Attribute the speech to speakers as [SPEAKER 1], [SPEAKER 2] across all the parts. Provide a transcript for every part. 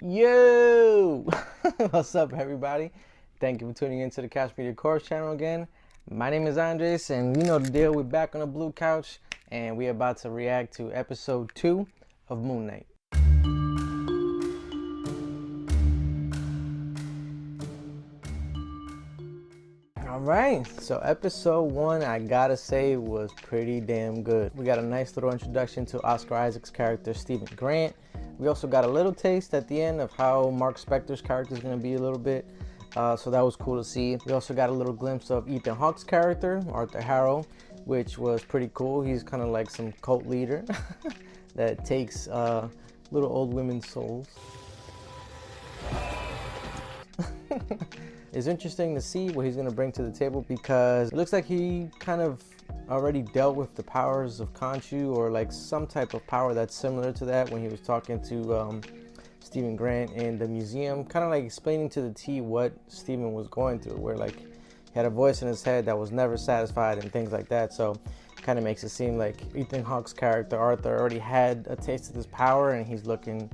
[SPEAKER 1] Yo! What's up, everybody? Thank you for tuning into the Couch Media Course channel again. My name is Andres, and you know the deal. We're back on the blue couch, and we're about to react to episode 2 of Moon Knight. Alright, so episode 1, I gotta say, was pretty damn good. We got a nice little introduction to Oscar Isaac's character, Stephen Grant. We also got a little taste at the end of how Marc Spector's character is going to be a little bit. So that was cool to see. We also got a little glimpse of Ethan Hawke's character, Arthur Harrow, which was pretty cool. He's kind of like some cult leader that takes little old women's souls. It's interesting to see what he's going to bring to the table because it looks like he kind of already dealt with the powers of konshu, or like some type of power that's similar to that when he was talking to Stephen Grant in the museum, kind of like explaining to the T what Stephen was going through, where like he had a voice in his head that was never satisfied and things like that. So kind of makes it seem like Ethan Hawke's character Arthur already had a taste of this power and he's looking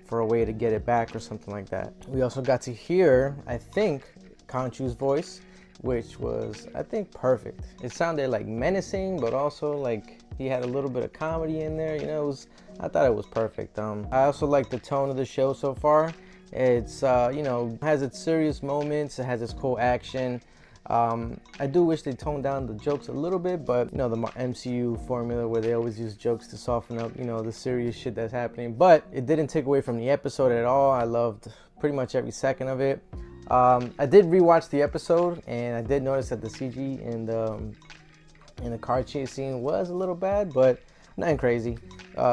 [SPEAKER 1] for a way to get it back or something like that. We also got to hear, I think, Khonshu's voice, which was, I think, perfect. It sounded like menacing, but also like he had a little bit of comedy in there. You know, I thought it was perfect. I also like the tone of the show so far. It's you know, has its serious moments. It has its cool action. I do wish they toned down the jokes a little bit, but you know, the MCU formula where they always use jokes to soften up, you know, the serious shit that's happening. But it didn't take away from the episode at all. I loved pretty much every second of it. I did rewatch the episode, and I did notice that the CG in the car chase scene was a little bad, but nothing crazy.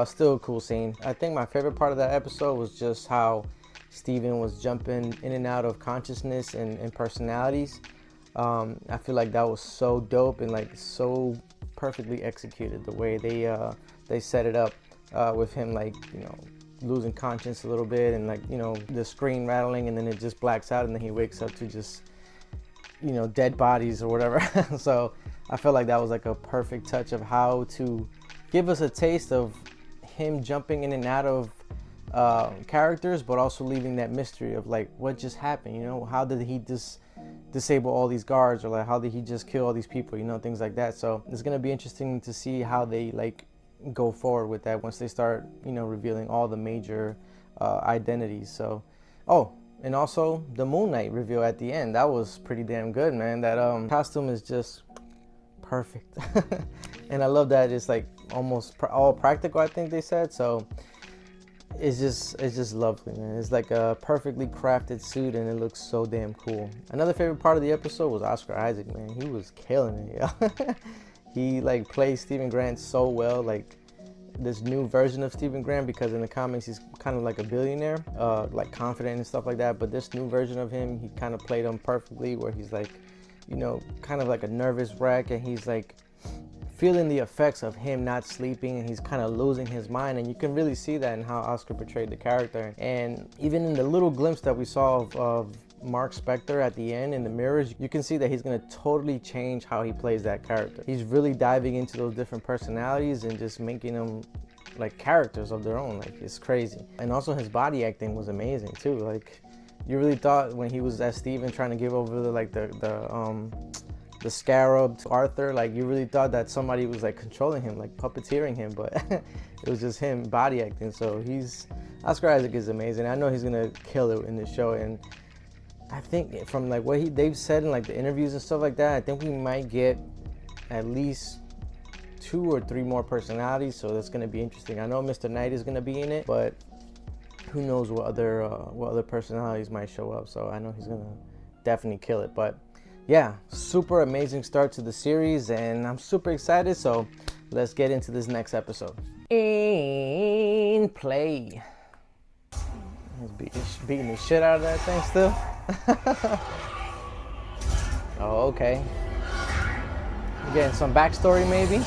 [SPEAKER 1] Still a cool scene. I think my favorite part of that episode was just how Stephen was jumping in and out of consciousness and personalities. I feel like that was so dope and like so perfectly executed, the way they set it up with him, like, you know, losing conscience a little bit, and like, you know, the screen rattling, and then it just blacks out, and then he wakes up to just, you know, dead bodies or whatever. So I felt like that was like a perfect touch of how to give us a taste of him jumping in and out of characters, but also leaving that mystery of like what just happened. You know, how did he disable all these guards, or like how did he just kill all these people, you know, things like that. So it's gonna be interesting to see how they like go forward with that once they start, you know, revealing all the major identities. So, oh, and also the Moon Knight reveal at the end, that was pretty damn good, man. That costume is just perfect. And I love that it's like almost all practical, I think they said. So it's just lovely, man. It's like a perfectly crafted suit, and it looks so damn cool. Another favorite part of the episode was Oscar Isaac, man. He was killing it, yeah. He like plays Stephen Grant so well, like this new version of Stephen Grant, because in the comics he's kind of like a billionaire, like confident and stuff like that. But this new version of him, he kind of played him perfectly, where he's like, you know, kind of like a nervous wreck, and he's like feeling the effects of him not sleeping, and he's kind of losing his mind. And you can really see that in how Oscar portrayed the character. And even in the little glimpse that we saw of Marc Spector at the end in the mirrors, you can see that he's going to totally change how he plays that character. He's really diving into those different personalities and just making them like characters of their own. Like, it's crazy. And also his body acting was amazing too. Like, you really thought when he was as Stephen trying to give over the scarab to Arthur, like you really thought that somebody was like controlling him, like puppeteering him, but it was just him body acting. So Oscar Isaac is amazing. I know he's gonna kill it in the show, and I think from like what they've said in like the interviews and stuff like that, I think we might get at least 2 or 3 more personalities. So that's gonna be interesting. I know Mr. Knight is gonna be in it, but who knows what other personalities might show up. So I know he's gonna definitely kill it. But yeah, super amazing start to the series, and I'm super excited. So let's get into this next episode. In play. He's beating the shit out of that thing still. Oh, okay. We're getting some backstory maybe.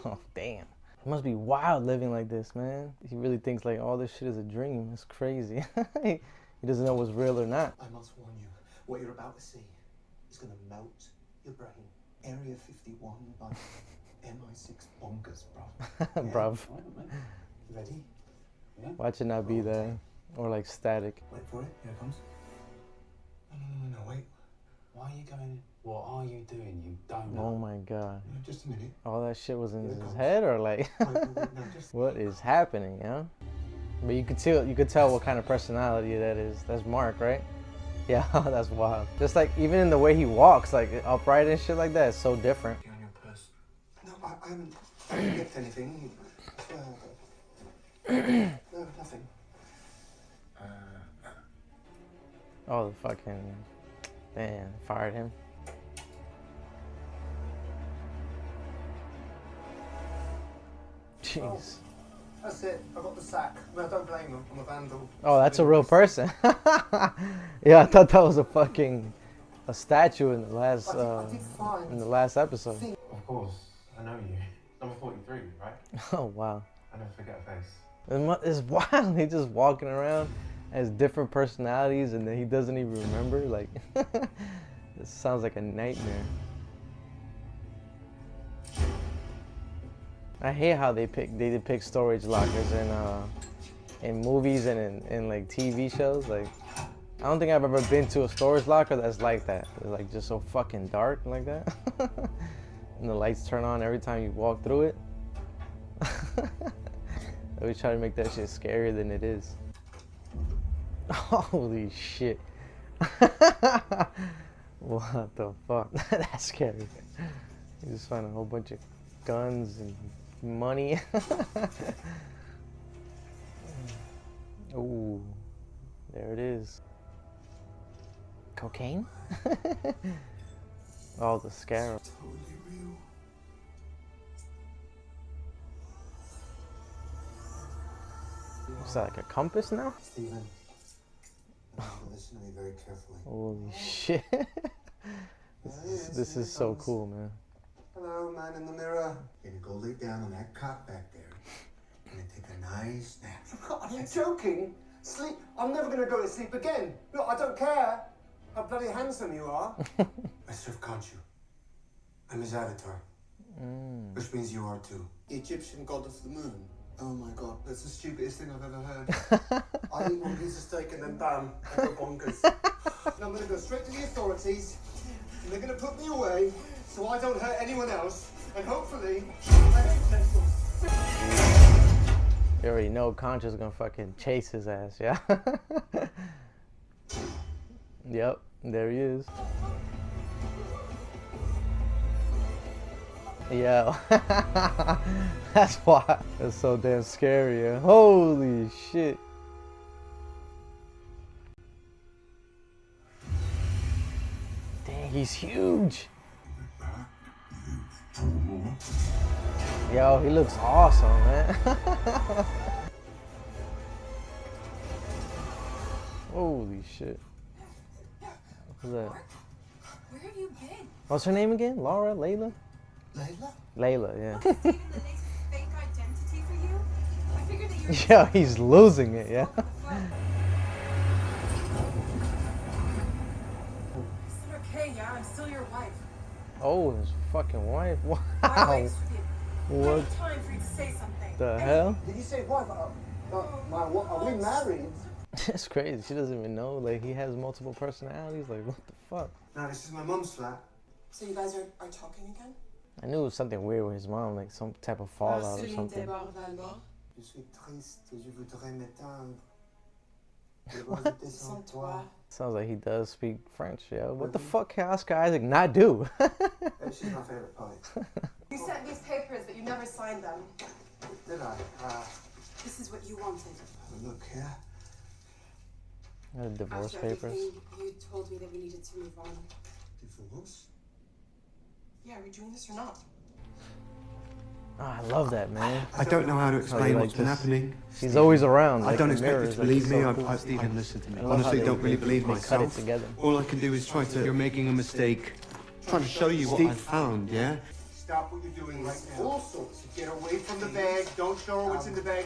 [SPEAKER 1] Oh, damn. It must be wild living like this, man. He really thinks like all this shit is a dream. It's crazy. He doesn't know what's real or not.
[SPEAKER 2] I must warn you, what you're about to see is gonna melt your brain. Area 51 by MI6 bonkers, bro.
[SPEAKER 1] Bruv.
[SPEAKER 2] You ready? Yeah?
[SPEAKER 1] Watch it not be there. Or like static.
[SPEAKER 2] Wait for it. Here it comes. No, wait. Why are you going? What are you doing, you donut?
[SPEAKER 1] Oh my god.
[SPEAKER 2] No, just a minute.
[SPEAKER 1] All that shit was in
[SPEAKER 2] Here it
[SPEAKER 1] his
[SPEAKER 2] comes.
[SPEAKER 1] head, or like
[SPEAKER 2] No, just...
[SPEAKER 1] what is happening, yeah? But you could tell what kind of personality that is. That's Marc, right? Yeah, that's wild. Just like even in the way he walks, like upright and shit like that, it's so different.
[SPEAKER 2] On your purse. No, I haven't nicked anything. No, nothing.
[SPEAKER 1] Oh, the fucking man fired him. Jeez.
[SPEAKER 2] Oh, that's it. I got the sack. No, don't blame him. I'm a vandal.
[SPEAKER 1] Oh, that's a real person. Yeah, I thought that was a statue in the last in the last episode.
[SPEAKER 2] Of course, I know you. Number 43, right?
[SPEAKER 1] Oh wow.
[SPEAKER 2] I never forget a face.
[SPEAKER 1] It's wild. He's just walking around, has different personalities, and then he doesn't even remember. Like, this sounds like a nightmare. I hate how they depict storage lockers in movies and in like TV shows. Like, I don't think I've ever been to a storage locker that's like that. It's like just so fucking dark like that, and the lights turn on every time you walk through it. I always try to make that shit scarier than it is. Holy shit. What the fuck? That's scary. You just find a whole bunch of guns and money. Ooh, there it is. Cocaine? Oh, the scarab.
[SPEAKER 2] Totally real.
[SPEAKER 1] Is that like a compass now?
[SPEAKER 2] Stephen, listen to me very carefully.
[SPEAKER 1] Holy shit. This is so cool, man.
[SPEAKER 2] Hello, man in the mirror. You're gonna go lay down on that cot back there. You're gonna take a nice nap. Are you joking? Sleep? I'm never gonna go to sleep again. Look, I don't care how bloody handsome you are. I serve Konshu. I'm his avatar. Which means you are too. The Egyptian god of the moon. Oh my god, that's the stupidest thing I've ever heard. I eat one piece of steak and then bam, I go bonkers. And I'm gonna go straight to the authorities, and they're gonna put me away so I don't hurt anyone else, and hopefully I don't test them.
[SPEAKER 1] You already know Concha's gonna fucking chase his ass, yeah? Yep, there he is. Yeah, that's why. That's so damn scary, yeah? Holy shit. Dang, he's huge. Yo, he looks awesome, man. Holy shit. Who's that?
[SPEAKER 3] Where have you been?
[SPEAKER 1] What's her name again? Laura? Layla?
[SPEAKER 2] Layla?
[SPEAKER 1] Layla, yeah.
[SPEAKER 3] Steven, the next fake identity for you? I figured that you were...
[SPEAKER 1] Yeah, he's losing it, yeah.
[SPEAKER 3] Is it okay, yeah? I'm still your wife.
[SPEAKER 1] Oh, his fucking wife. Wow.
[SPEAKER 3] My wife's with you. I
[SPEAKER 1] What
[SPEAKER 3] have time for you to say something.
[SPEAKER 1] the hell?
[SPEAKER 2] Did you say wife? Are we married?
[SPEAKER 1] It's crazy. She doesn't even know. Like, he has multiple personalities. Like, what the fuck?
[SPEAKER 2] No, this is my mum's flat.
[SPEAKER 3] So you guys are talking again?
[SPEAKER 1] I knew it was something weird with his mom, like some type of fallout or something.
[SPEAKER 2] Je suis triste, je voudrais m'éteindre. Heureux et sans toi.
[SPEAKER 1] Sounds like he does speak French, yeah. What the fuck can Oscar Isaac not do?
[SPEAKER 2] She's my favorite poet.
[SPEAKER 3] You sent these papers, but you never signed them.
[SPEAKER 2] Did I?
[SPEAKER 3] This is what you wanted.
[SPEAKER 2] Look here.
[SPEAKER 1] Divorce
[SPEAKER 3] After
[SPEAKER 1] papers.
[SPEAKER 3] everything, you told me that we needed to move on.
[SPEAKER 2] Divorce?
[SPEAKER 3] Yeah, are we doing this or not?
[SPEAKER 1] Oh, I love that, man.
[SPEAKER 4] I don't know how to explain
[SPEAKER 1] like
[SPEAKER 4] what's been
[SPEAKER 1] this.
[SPEAKER 4] happening.
[SPEAKER 1] He's always around.
[SPEAKER 4] I
[SPEAKER 1] Like,
[SPEAKER 4] don't
[SPEAKER 1] the
[SPEAKER 4] expect you
[SPEAKER 1] mirrors,
[SPEAKER 4] to
[SPEAKER 1] like,
[SPEAKER 4] believe
[SPEAKER 1] it's
[SPEAKER 4] me.
[SPEAKER 1] so cool.
[SPEAKER 4] Stephen, listen to me.
[SPEAKER 1] I love
[SPEAKER 4] Honestly,
[SPEAKER 1] how
[SPEAKER 4] don't really believe
[SPEAKER 1] they cut it
[SPEAKER 4] myself.
[SPEAKER 1] together.
[SPEAKER 4] All I can do is try to. You're making a mistake. Trying to show you what I found, yeah?
[SPEAKER 2] Stop what you're doing right now. All sorts. Get away from the bag. Don't show her what's in the bag.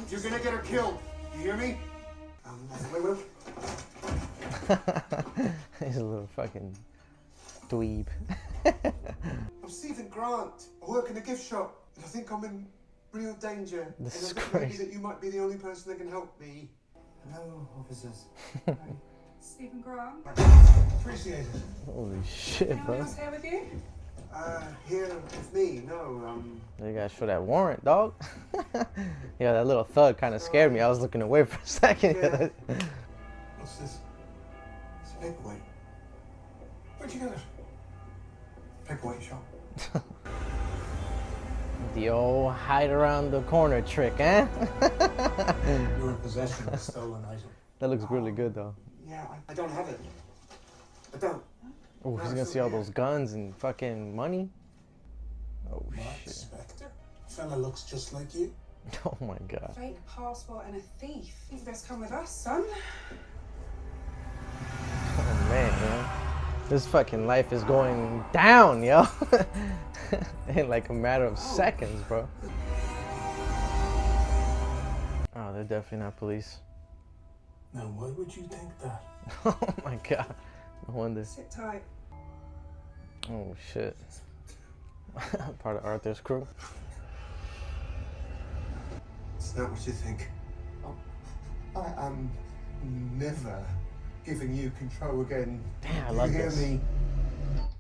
[SPEAKER 2] You're gonna get her killed. You hear me? Wait.
[SPEAKER 1] He's a little fucking dweeb.
[SPEAKER 2] I'm Stephen Grant. I work in a gift shop, and I think I'm in real danger.
[SPEAKER 1] This
[SPEAKER 2] and
[SPEAKER 1] is
[SPEAKER 2] I think
[SPEAKER 1] crazy.
[SPEAKER 2] maybe that you might be the only person that can help me. Hello, officers.
[SPEAKER 3] Stephen Grant.
[SPEAKER 2] Appreciate it.
[SPEAKER 1] Holy shit,
[SPEAKER 3] Anyone
[SPEAKER 1] bro.
[SPEAKER 3] else here with you?
[SPEAKER 2] Here with me? No,
[SPEAKER 1] You gotta show that warrant, dog. Yeah, that little thug kind of scared me. I was looking away for a second.
[SPEAKER 2] Yeah. What's this? It's a paperweight. Where'd you get it? Paperweight shop.
[SPEAKER 1] The old hide around the corner trick, eh?
[SPEAKER 2] You're in possession of a stolen item.
[SPEAKER 1] That looks really good, though.
[SPEAKER 2] Yeah, I don't have it. I don't.
[SPEAKER 1] Oh, he's gonna see all those guns and fucking money. Oh,
[SPEAKER 2] Marc
[SPEAKER 1] shit.
[SPEAKER 2] Spector? Fella looks just like you.
[SPEAKER 1] Oh, my God.
[SPEAKER 3] Fake passport and a thief. You best come with us, son.
[SPEAKER 1] Oh, man. This fucking life is going down, yo. In like a matter of seconds, bro. Oh, they're definitely not police.
[SPEAKER 2] Now, why would you think that?
[SPEAKER 1] Oh, my God. No wonder.
[SPEAKER 3] Sit tight.
[SPEAKER 1] Oh, shit. Part of Arthur's crew.
[SPEAKER 2] It's not what you think. I am never giving you control again.
[SPEAKER 1] Damn, I
[SPEAKER 2] You
[SPEAKER 1] like
[SPEAKER 2] hear
[SPEAKER 1] this.
[SPEAKER 2] me?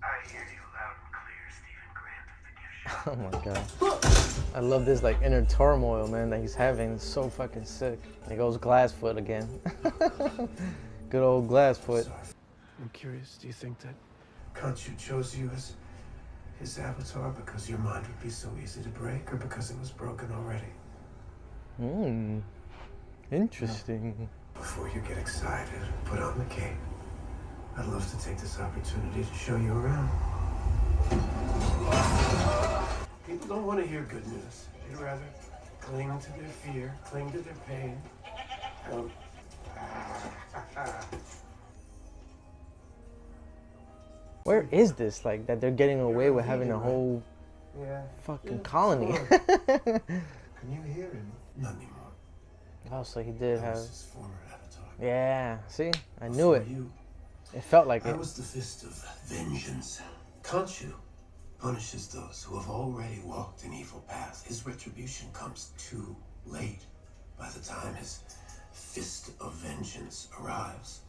[SPEAKER 5] I hear you loud and clear, Stephen Grant of the gift shop.
[SPEAKER 1] Oh, my God. I love this like inner turmoil, man, that he's having. It's so fucking sick. There goes Glassfoot again. Good old Glassfoot.
[SPEAKER 5] I'm curious, do you think that
[SPEAKER 2] Konshu chose you as his avatar because your mind would be so easy to break, or because it was broken already?
[SPEAKER 1] Interesting.
[SPEAKER 2] Before you get excited, put on the cape. I'd love to take this opportunity to show you around. People don't want to hear good news. They'd rather cling to their fear, cling to their pain.
[SPEAKER 1] Where is this? Like, that they're getting away with having a whole
[SPEAKER 2] Yeah.
[SPEAKER 1] fucking colony.
[SPEAKER 2] Can you hear him? Not anymore.
[SPEAKER 1] Oh, so he did
[SPEAKER 2] That
[SPEAKER 1] have.
[SPEAKER 2] was his former avatar.
[SPEAKER 1] Yeah, see? I knew it.
[SPEAKER 2] Before you,
[SPEAKER 1] It felt like
[SPEAKER 2] I
[SPEAKER 1] it.
[SPEAKER 2] was the fist of vengeance. Konshu punishes those who have already walked an evil path. His retribution comes too late. By the time his fist of vengeance arrives,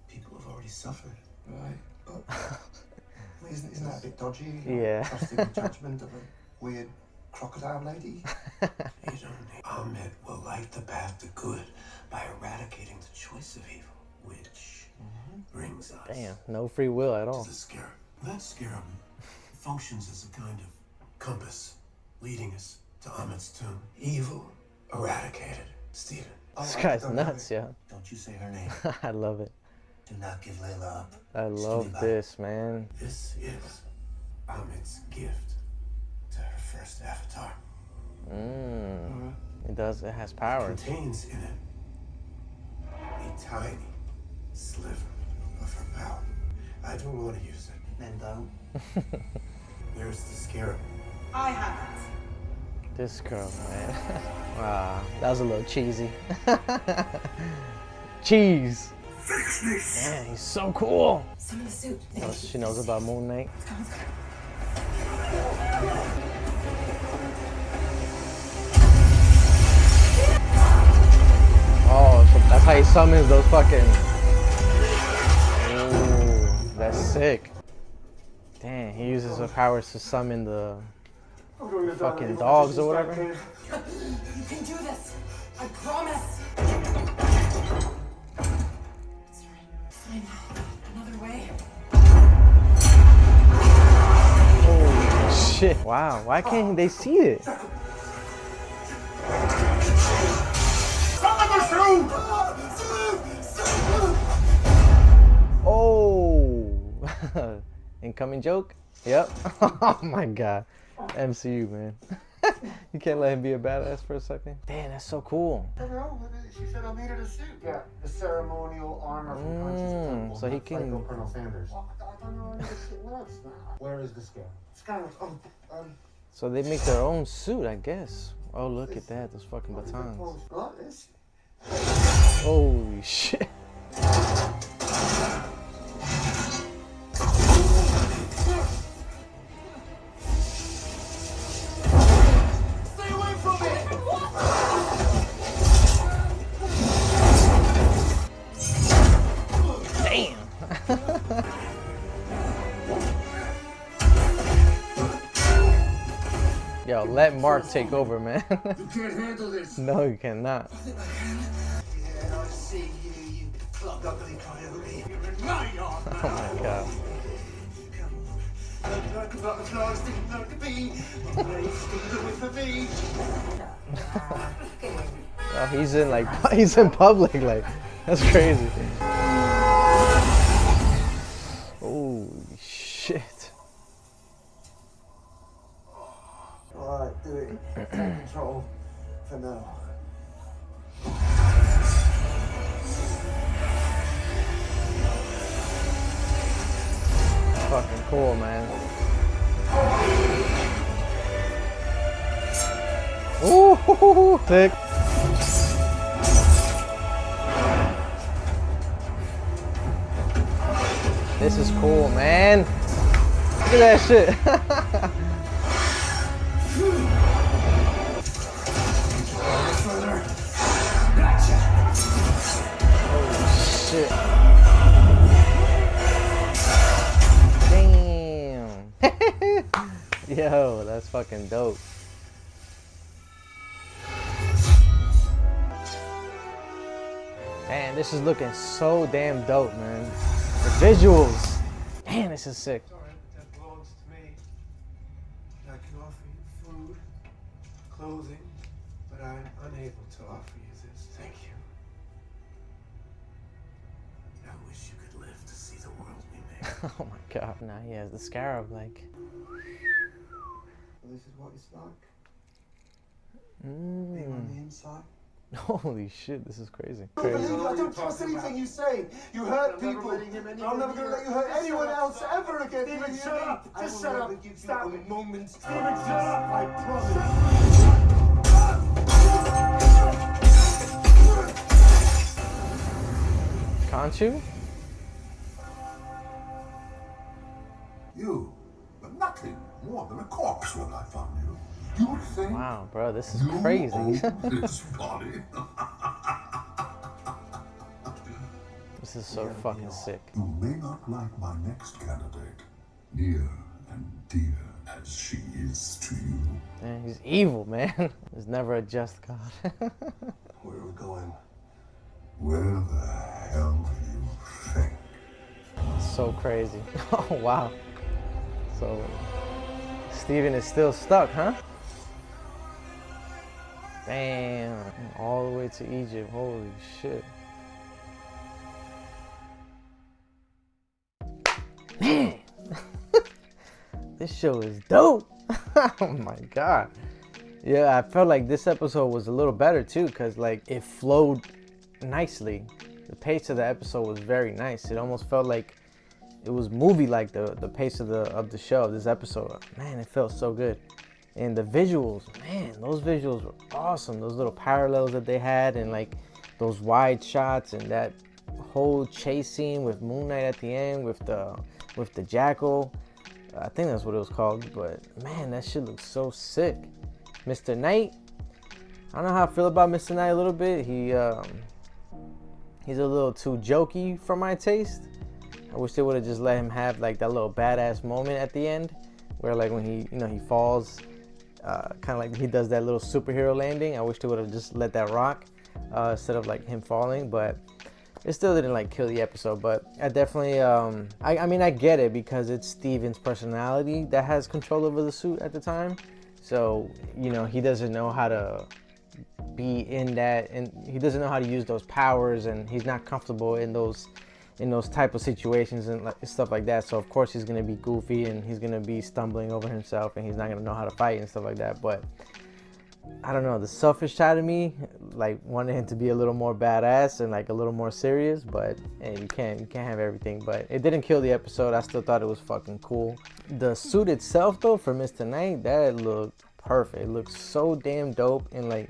[SPEAKER 2] people have already suffered. Right. Isn't that a bit dodgy?
[SPEAKER 1] Yeah.
[SPEAKER 2] Trusting the judgment of a weird crocodile lady? You don't need. Ahmed will light the path to good by eradicating the choice of evil, which brings us
[SPEAKER 1] Damn, no free will at
[SPEAKER 2] to
[SPEAKER 1] all.
[SPEAKER 2] the scarab. That scarab functions as a kind of compass, leading us to Ahmed's tomb. Evil eradicated. Stephen.
[SPEAKER 1] This guy's nuts, yeah.
[SPEAKER 2] Don't you say her name.
[SPEAKER 1] I love it.
[SPEAKER 2] Do not give Layla up.
[SPEAKER 1] I love this, man.
[SPEAKER 2] This is Ahmed's gift to her first avatar.
[SPEAKER 1] It does, it has powers.
[SPEAKER 2] Contains in it a tiny sliver of her power. I don't want to use it. Then don't. There's the scarab.
[SPEAKER 3] I have it.
[SPEAKER 1] This girl, man. Wow, that was a little cheesy. Cheese.
[SPEAKER 2] Fix this!
[SPEAKER 1] Man, he's so cool.
[SPEAKER 3] Some of the suit.
[SPEAKER 1] Oh, she knows about Moon Knight. Oh, so that's how he summons those fucking. Ooh, that's sick. Damn, he uses her powers to summon the fucking dogs or whatever.
[SPEAKER 3] You can do this. I promise. Sorry. Find another way.
[SPEAKER 1] Holy shit. Wow, why can't they see it? Oh. Incoming joke? Yep. Oh my god. MCU, man. You can't let him be a badass for a second. Damn, that's so cool.
[SPEAKER 2] No, she said I needed a suit. Yeah, the ceremonial armor from Konshu's temple.
[SPEAKER 1] So he
[SPEAKER 2] not
[SPEAKER 1] can-
[SPEAKER 2] Psycho Colonel Sanders. I don't know what this shit was. Where is the scarab? Scarab.
[SPEAKER 1] So they make their own suit, I guess. Oh, look at that. Those fucking batons.
[SPEAKER 2] What is?
[SPEAKER 1] Holy shit. Yo, let Marc take over, man.
[SPEAKER 2] You can't handle this.
[SPEAKER 1] No, you cannot.
[SPEAKER 2] Yeah, I see you, you plugged ugly coyote. You're in my yard, man.
[SPEAKER 1] Oh my god.
[SPEAKER 2] Come on. Like a butterfly sticking like a bee. Still do it for me.
[SPEAKER 1] Oh, he's in like he's in public, like that's crazy. Holy shit.
[SPEAKER 2] Alright, do it. Take control for now.
[SPEAKER 1] Fucking cool, man. Ooh, sick. This is cool, man. Look at that shit. Oh shit. Damn. Yo, that's fucking dope. Man, this is looking so damn dope, man. The visuals. Man, this is sick.
[SPEAKER 5] Sorry, but that belongs to me. I can offer you food, clothing, but I'm unable to offer you this. Thank you.
[SPEAKER 2] I wish you could live to see the world we made.
[SPEAKER 1] Oh my god. Now he has the scarab, like.
[SPEAKER 2] This is what it's like. Being on the inside.
[SPEAKER 1] Holy shit, this is crazy.
[SPEAKER 2] I don't trust anything you say. You hurt people. I'm never going to let you hurt anyone else ever again. Steven, shut up. Just shut up. Stop it. Moment. Steven, shut up. I promise.
[SPEAKER 1] Konshu?
[SPEAKER 6] You were nothing more than a corpse when I found you. You would think
[SPEAKER 1] Wow, bro, this is
[SPEAKER 6] you
[SPEAKER 1] crazy.
[SPEAKER 6] owned this body.
[SPEAKER 1] This is so fucking sick.
[SPEAKER 6] You may not like my next candidate, near and dear as she is to you.
[SPEAKER 1] Man, he's evil, man. There's never a just God.
[SPEAKER 2] Where are we going?
[SPEAKER 6] Where the hell do you think?
[SPEAKER 1] So crazy. Oh, wow. So, Steven is still stuck, huh? Damn. All the way to Egypt. Holy shit. Man. This show is dope. Oh my god. Yeah, I felt like this episode was a little better too, because like it flowed nicely. The pace of the episode was very nice. It almost felt like it was movie-like, the pace of the show, of this episode. Man, it felt so good. And the visuals, man, those visuals were awesome. Those little parallels that they had, and like those wide shots, and that whole chase scene with Moon Knight at the end with the jackal. I think that's what it was called. But man, that shit looks so sick. Mr. Knight, I don't know how I feel about Mr. Knight a little bit. He's a little too jokey for my taste. I wish they would have just let him have like that little badass moment at the end, where like when he falls, kind of like he does that little superhero landing. I wish they would have just let that rock instead of like him falling. But it still didn't like kill the episode. But I definitely, I mean I get it, because it's Steven's personality that has control over the suit at the time. So he doesn't know how to be in that, and he doesn't know how to use those powers, and he's not comfortable in those type of situations and stuff like that. So of course he's gonna be goofy, and he's gonna be stumbling over himself, and he's not gonna know how to fight and stuff like that. But I don't know, the selfish side of me like wanted him to be a little more badass and like a little more serious. But hey, you can't have everything. But it didn't kill the episode. I still thought it was fucking cool. The suit itself though for Mr. Knight, that looked perfect. It looked so damn dope, and like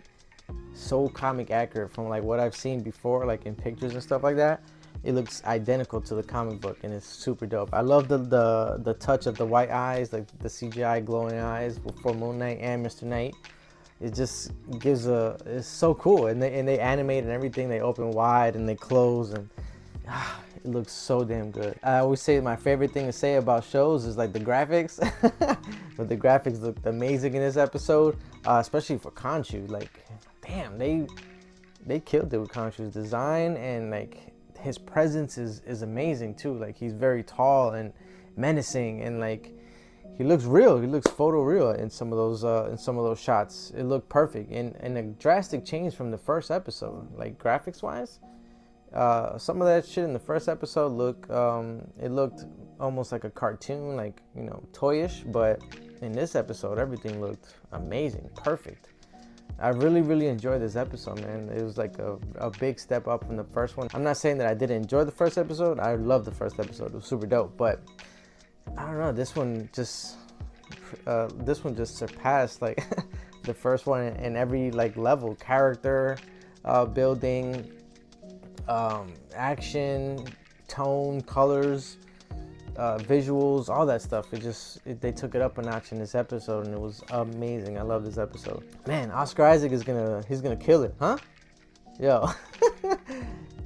[SPEAKER 1] so comic accurate from like what I've seen before, like in pictures and stuff like that. It looks identical to the comic book, and it's super dope. I love the touch of the white eyes, like the CGI glowing eyes for Moon Knight and Mr. Knight. It just gives it's so cool, and they animate and everything. They open wide and they close, and It looks so damn good. I always say my favorite thing to say about shows is like the graphics, but the graphics looked amazing in this episode, especially for Konshu. Like, damn, they killed it with Konshu's design, and like his presence is amazing too. Like, he's very tall and menacing, and like he looks real. He looks photo real in some of those shots. It looked perfect, and a drastic change from the first episode, like graphics wise. Some of that shit in the first episode looked almost like a cartoon, like, you know, toyish, but in this episode everything looked amazing, perfect. I really enjoyed this episode, man. It was like a big step up from the first one. I'm not saying that I didn't enjoy the first episode. I loved the first episode. It was super dope, but I don't know, this one just surpassed like the first one in every like level, character building, action, tone, colors, visuals, all that stuff. They took it up a notch in this episode, and it was amazing. I love this episode. Man, Oscar Isaac he's gonna kill it, huh? Yo.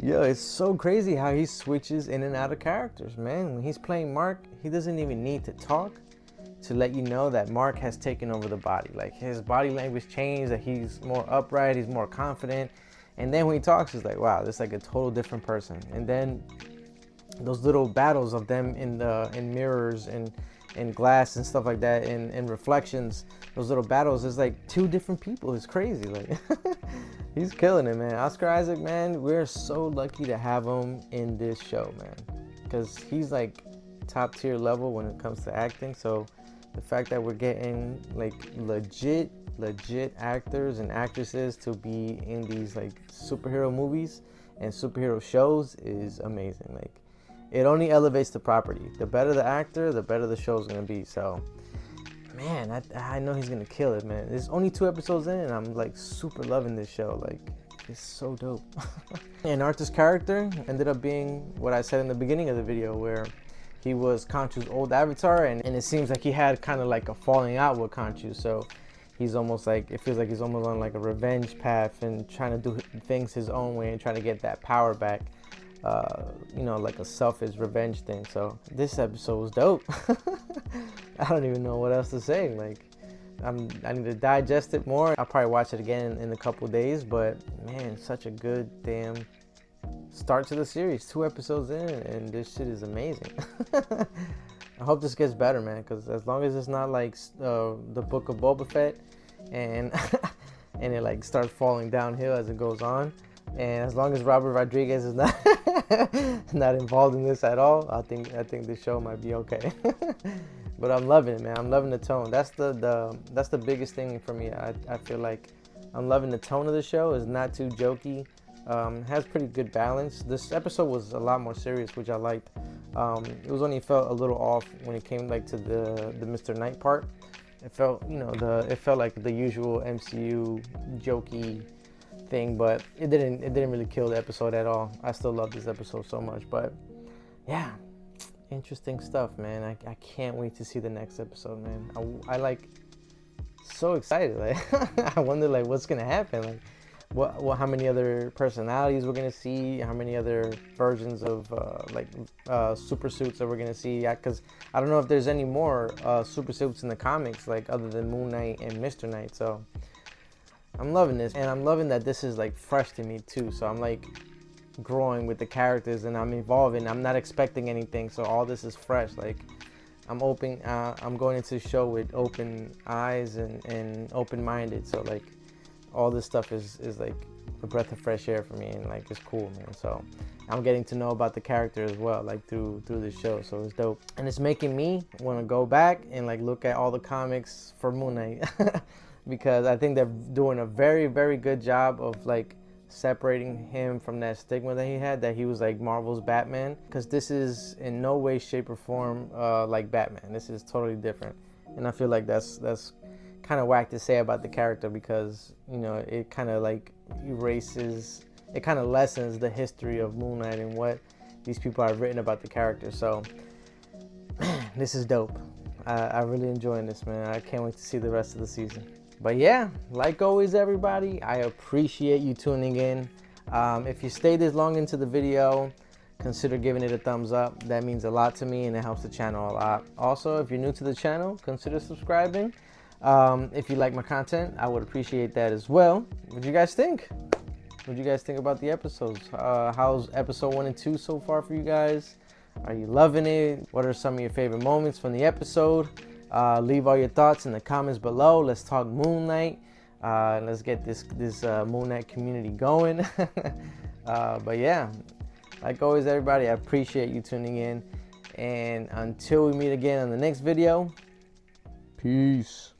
[SPEAKER 1] Yo, it's so crazy how he switches in and out of characters, man. When he's playing Marc, he doesn't even need to talk to let you know that Marc has taken over the body. Like, his body language changed, that he's more upright, he's more confident. And then when he talks, it's like, wow, this is like a total different person. And then those little battles of them in mirrors and glass and stuff like that, and reflections, those little battles is like two different people. It's crazy. Like, he's killing it, man. Oscar Isaac, man, we're so lucky to have him in this show, man, because he's like top tier level when it comes to acting. So the fact that we're getting like legit actors and actresses to be in these like superhero movies and superhero shows is amazing. Like, it only elevates the property. The better the actor, the better the show's gonna be. So, man, I know he's gonna kill it, man. There's only 2 episodes in, and I'm like super loving this show. Like, it's so dope. And Arthur's character ended up being what I said in the beginning of the video, where he was Khonshu's old avatar, and it seems like he had kind of like a falling out with Khonshu. So he's almost like, it feels like he's almost on like a revenge path and trying to do things his own way and trying to get that power back. You know, like a selfish revenge thing. So this episode was dope. I don't even know what else to say. Like, I need to digest it more. I'll probably watch it again in a couple days, but man, such a good damn start to the series. 2 episodes in, and this shit is amazing. I hope this gets better, man, because as long as it's not like the Book of Boba Fett and and it like starts falling downhill as it goes on, and as long as Robert Rodriguez is not not involved in this at all, I think this show might be okay. But I'm loving it, man. I'm loving the tone. That's the biggest thing for me. I feel like I'm loving the tone of the show. It's not too jokey. Has pretty good balance. This episode was a lot more serious, which I liked. It was only felt a little off when it came like to the Mr. Knight part. It felt, you know, it felt like the usual MCU jokey thing, but it didn't really kill the episode at all. I still love this episode so much. But yeah, interesting stuff, man. I can't wait to see the next episode, man. I like so excited. Like, I wonder like what's gonna happen. Like, what how many other personalities we're gonna see, how many other versions of super suits that we're gonna see. Because I don't know if there's any more super suits in the comics, like other than Moon Knight and Mr. Knight. So I'm loving this, and I'm loving that this is like fresh to me too. So I'm like growing with the characters, and I'm evolving. I'm not expecting anything, so all this is fresh. Like, I'm open. I'm going into the show with open eyes and open-minded. So like, all this stuff is like a breath of fresh air for me, and like, it's cool, man. So I'm getting to know about the character as well, like through the show. So it's dope, and it's making me want to go back and like look at all the comics for Moon Knight. Because I think they're doing a very, very good job of like separating him from that stigma that he had, that he was like Marvel's Batman. Because this is in no way, shape, or form like Batman. This is totally different, and I feel like that's kind of whack to say about the character, because, you know, it kind of like erases, it kind of lessens the history of Moon Knight and what these people have written about the character. So man, this is dope. I'm really enjoying this, man. I can't wait to see the rest of the season. But yeah, like always, everybody, I appreciate you tuning in. If you stayed this long into the video, consider giving it a thumbs up. That means a lot to me and it helps the channel a lot. Also, if you're new to the channel, consider subscribing. If you like my content, I would appreciate that as well. What do you guys think? What do you guys think about the episodes? How's episode 1 and 2 so far for you guys? Are you loving it? What are some of your favorite moments from the episode? Leave all your thoughts in the comments below. Let's talk Moon Knight. Let's get this Moon Knight community going. But yeah, like always, everybody, I appreciate you tuning in. And until we meet again on the next video, peace.